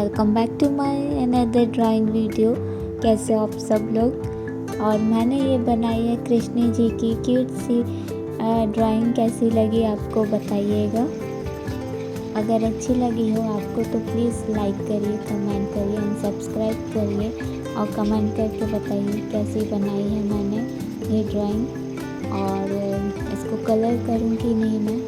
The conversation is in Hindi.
Welcome back to my another drawing video. कैसे हो आप सब लोग। और मैंने ये बनाई है कृष्ण जी की क्यूट सी ड्राइंग। कैसी लगी आपको बताइएगा। अगर अच्छी लगी हो आपको तो प्लीज़ लाइक करिए, कमेंट करिए एंड सब्सक्राइब करिए और कमेंट करके बताइए कैसी बनाई है मैंने ये ड्राइंग। और इसको कलर करूँ कि नहीं मैं